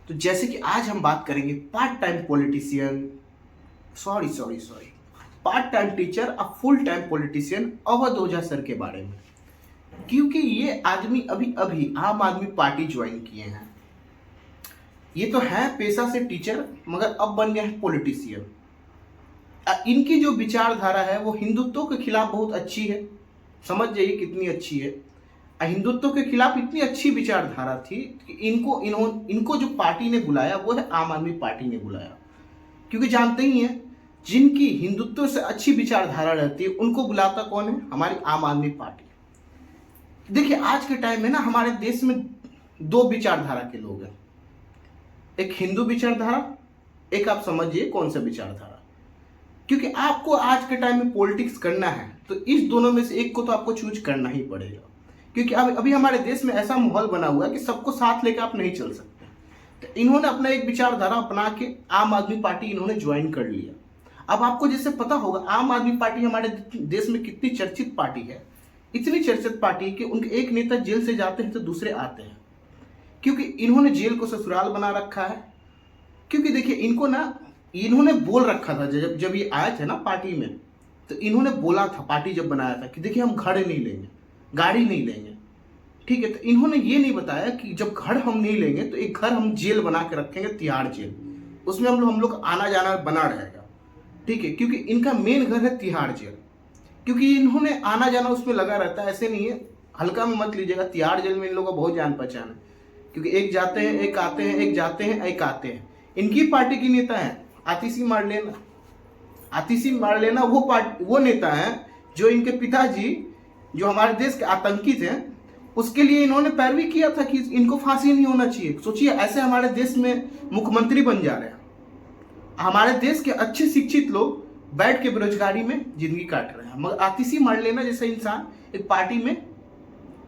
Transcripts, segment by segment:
तो जैसे कि आज हम बात करेंगे part time politician, sorry, part time teacher और फुल टाइम पॉलिटिशियन अवध ओझा सर के बारे में। क्योंकि ये आदमी अभी अभी आम आदमी पार्टी ज्वाइन किए हैं। ये तो है पेशा से टीचर, मगर अब बन गए हैं पॉलिटिशियन। इनकी जो विचारधारा है वो हिंदुत्व के खिलाफ बहुत अच्छी है। समझ जाइए कितनी अच्छी है। हिंदुत्व के खिलाफ इतनी अच्छी विचारधारा थी कि इनको जो पार्टी ने बुलाया वो है आम आदमी पार्टी ने बुलाया। क्योंकि जानते ही हैं, जिनकी हिंदुत्व से अच्छी विचारधारा रहती है उनको बुलाता कौन है? हमारी आम आदमी पार्टी। देखिए आज के टाइम में ना हमारे देश में दो विचारधारा के लोग हैं, एक हिंदू विचारधारा, एक आप समझिए कौन सा विचारधारा। क्योंकि आपको आज के टाइम में पॉलिटिक्स करना है तो इस दोनों में से एक को तो आपको चूज करना ही पड़ेगा। क्योंकि अभी हमारे देश में ऐसा माहौल बना हुआ है कि सबको साथ लेकर आप नहीं चल सकते। तो इन्होंने अपना एक विचारधारा अपना के आम आदमी पार्टी इन्होंने ज्वाइन कर लिया। अब आपको जैसे पता होगा आम आदमी पार्टी हमारे देश में कितनी चर्चित पार्टी है। इतनी चर्चित पार्टी कि उनके एक नेता जेल से जाते हैं तो दूसरे आते हैं, क्योंकि इन्होंने जेल को ससुराल बना रखा है। क्योंकि देखिए इन्होंने बोल रखा था जब ये आए थे ना पार्टी में, तो इन्होंने बोला था पार्टी जब बनाया था कि देखिए हम घर नहीं लेंगे, गाड़ी नहीं लेंगे। ठीक है, तो इन्होंने ये नहीं बताया कि जब घर हम नहीं लेंगे तो एक घर हम जेल बना के रखेंगे, तिहाड़ जेल। उसमें हम लोग आना जाना बना रहेगा। ठीक है, क्योंकि इनका मेन घर है तिहाड़ जेल। क्योंकि इन्होंने आना जाना उसमें लगा रहता है, ऐसे नहीं है, हल्का में मत लीजिएगा। तिहाड़ जेल में इन लोगों का बहुत जान पहचान है। क्योंकि एक जाते हैं एक आते हैं, एक जाते हैं एक आते हैं। इनकी पार्टी की नेता है आतिशी मारलेना वो नेता है जो इनके पिताजी जो हमारे देश के आतंकी थे उसके लिए इन्होंने पैरवी किया था कि इनको फांसी नहीं होना चाहिए। सोचिए ऐसे हमारे देश में मुख्यमंत्री बन जा रहे हैं। हमारे देश के अच्छे शिक्षित लोग बैठ के बेरोजगारी में जिंदगी काट रहे हैं, मगर आतिशी मारलेना जैसा इंसान एक पार्टी में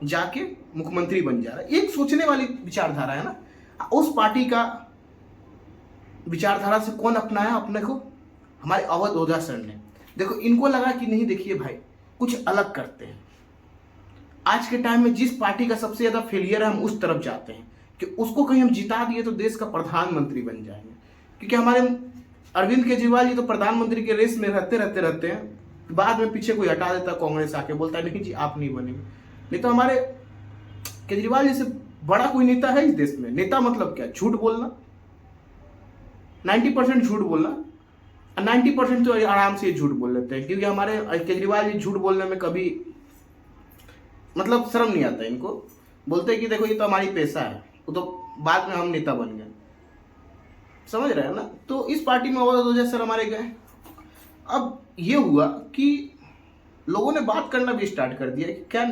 जाके मुख्यमंत्री बन जा रहा है। एक सोचने वाली विचारधारा है ना। उस पार्टी का विचारधारा से कौन अपनाया अपने को? हमारे अवध ओझा सर ने। देखो इनको लगा कि नहीं, देखिए भाई कुछ अलग करते हैं। आज के टाइम में जिस पार्टी का सबसे ज्यादा फेलियर है हम उस तरफ जाते हैं कि उसको कहीं हम जिता दिए तो देश का प्रधानमंत्री बन जाएंगे। क्योंकि हमारे अरविंद केजरीवाल जी तो प्रधानमंत्री के रेस में रहते हैं, बाद में पीछे कोई हटा देता, कांग्रेस आके बोलता है नहीं जी आप नहीं बनेंगे। नहीं तो हमारे केजरीवाल जैसे बड़ा कोई नेता है इस देश में। नेता मतलब क्या? झूठ बोलना, 90% झूठ बोलना, 90% तो आराम से झूठ बोल लेते हैं। क्योंकि हमारे केजरीवाल जी झूठ बोलने में कभी मतलब शर्म नहीं आता इनको। बोलते हैं कि देखो ये तो हमारी पेशा है, वो तो बाद में हम नेता बन गए। समझ रहे हैं ना। तो इस पार्टी में अवध ओझा सर हमारे गए। अब ये हुआ कि लोगों ने बात करना भी स्टार्ट कर दिया कि क्या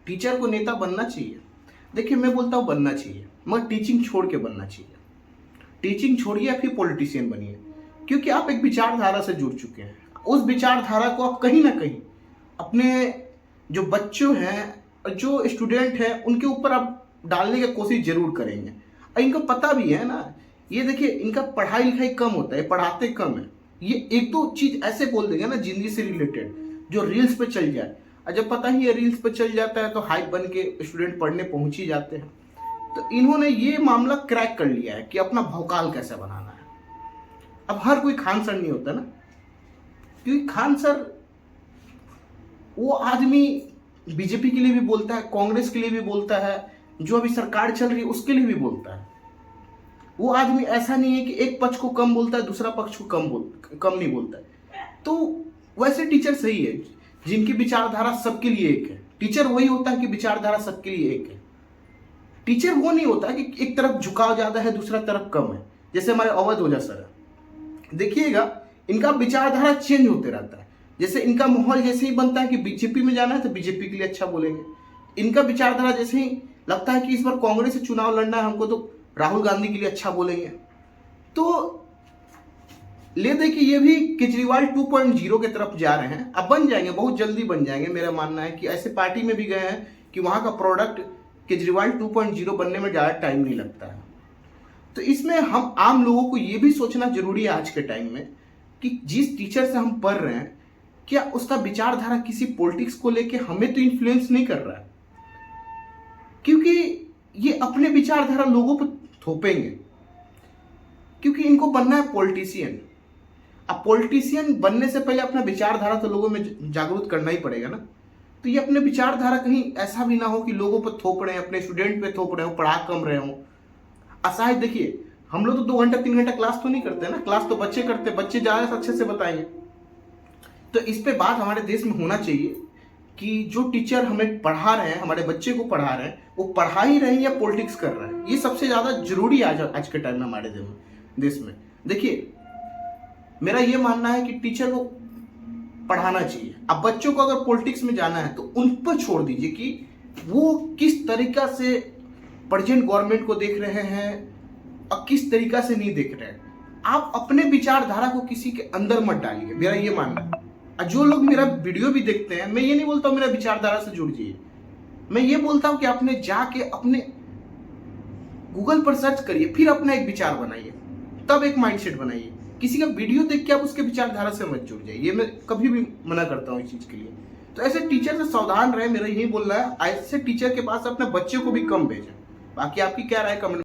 टीचर को नेता बनना चाहिए। देखिए मैं बोलता हूँ बनना चाहिए, मगर टीचिंग छोड़ के बनना चाहिए। टीचिंग छोड़िए या फिर पॉलिटिशियन बनिए। क्योंकि आप एक विचारधारा से जुड़ चुके हैं। उस विचारधारा को आप कहीं ना कहीं अपने जो बच्चों हैं, जो स्टूडेंट हैं, उनके ऊपर आप डालने की कोशिश जरूर करेंगे। और इनको पता भी है ना, ये देखिए इनका पढ़ाई लिखाई कम होता है, पढ़ाते कम है। ये एक दो चीज ऐसे बोल देंगे ना जिंदगी से रिलेटेड जो रील्स पे चल जाए, और जब पता ही है रील्स पे चल जाता है तो हाइप बन के स्टूडेंट पढ़ने पहुंच ही जाते हैं। तो इन्होंने ये मामला क्रैक कर लिया है कि अपना भौकाल कैसे बनाना है। अब हर कोई खान सर नहीं होता ना, क्योंकि खान सर वो आदमी बीजेपी के लिए भी बोलता है, कांग्रेस के लिए भी बोलता है, जो अभी सरकार चल रही है उसके लिए भी बोलता है। वो आदमी ऐसा नहीं है कि एक पक्ष को कम बोलता है दूसरा पक्ष को कम नहीं बोलता है। तो वैसे टीचर सही है जिनकी विचारधारा सबके लिए एक है। टीचर वही होता है कि विचारधारा सबके लिए एक है। टीचर वो नहीं होता कि एक तरफ झुकाव ज्यादा है दूसरा तरफ कम है। जैसे हमारे अवध ओझा सर है, देखिएगा इनका विचारधारा चेंज होते रहता है। जैसे इनका माहौल जैसे ही बनता है कि बीजेपी में जाना है तो बीजेपी के लिए अच्छा बोलेंगे। इनका विचारधारा जैसे ही लगता है कि इस बार कांग्रेस से चुनाव लड़ना है हमको, तो राहुल गांधी के लिए अच्छा बोलेंगे। तो ले दे कि ये भी केजरीवाल 2.0 की तरफ जा रहे हैं। अब बन जाएंगे, बहुत जल्दी बन जाएंगे। मेरा मानना है कि ऐसे पार्टी में भी गए हैं कि वहां का प्रोडक्ट केजरीवाल 2.0 बनने में ज़्यादा टाइम नहीं लगता है। तो इसमें हम आम लोगों को ये भी सोचना जरूरी है आज के टाइम में कि जिस टीचर से हम पढ़ रहे हैं क्या उसका विचारधारा किसी पॉलिटिक्स को लेके हमें तो इन्फ्लुएंस नहीं कर रहा है। क्योंकि ये अपने विचारधारा लोगों पर थोपेंगे। क्योंकि इनको बनना है पॉलिटिशियन। अब पॉलिटिशियन बनने से पहले अपना विचारधारा तो लोगों में जागरूक करना ही पड़ेगा ना। तो ये अपने विचारधारा कहीं ऐसा भी ना हो कि लोगों पर थोप रहे हैं, अपने स्टूडेंट पे थोप रहे हो, पढ़ा कम रहे हो। असहाय देखिए, हम लोग तो 2 घंटा 3 घंटा क्लास तो नहीं करते ना, क्लास तो बच्चे करते, बच्चे ज़्यादा अच्छे से बताएंगे। तो इस पे बात हमारे देश में होना चाहिए कि जो टीचर हमें पढ़ा रहे हैं, हमारे बच्चे को पढ़ा रहे हैं, वो पढ़ा ही रहे हैं या पॉलिटिक्स कर रहे हैं। ये सबसे ज़्यादा जरूरी आज के टाइम में हमारे देश में। देखिए, मेरा ये मानना है कि टीचर को पढ़ाना चाहिए। अब बच्चों को अगर पॉलिटिक्स में जाना है तो उन पर छोड़ दीजिए कि वो किस तरीका से प्रेजेंट गवर्नमेंट को देख रहे हैं और किस तरीका से नहीं देख रहे हैं। आप अपने विचारधारा को किसी के अंदर मत डालिए, मेरा ये मानना है। और जो लोग मेरा वीडियो भी देखते हैं, मैं ये नहीं बोलता हूँ मेरा विचारधारा से जुड़ जाइए, मैं ये बोलता हूँ कि आपने जाके अपने गूगल पर सर्च करिए, फिर अपना एक विचार बनाइए, तब एक माइंडसेट बनाइए। किसी का वीडियो देख के आप उसके विचारधारा से मत जुड़ जाइए, ये मैं कभी भी मना करता हूँ इस चीज के लिए। तो ऐसे टीचर से सावधान रहे, मेरा यही बोलना है। ऐसे टीचर के पास अपने बच्चे को भी कम भेजें। बाकी आपकी क्या राय कमेंट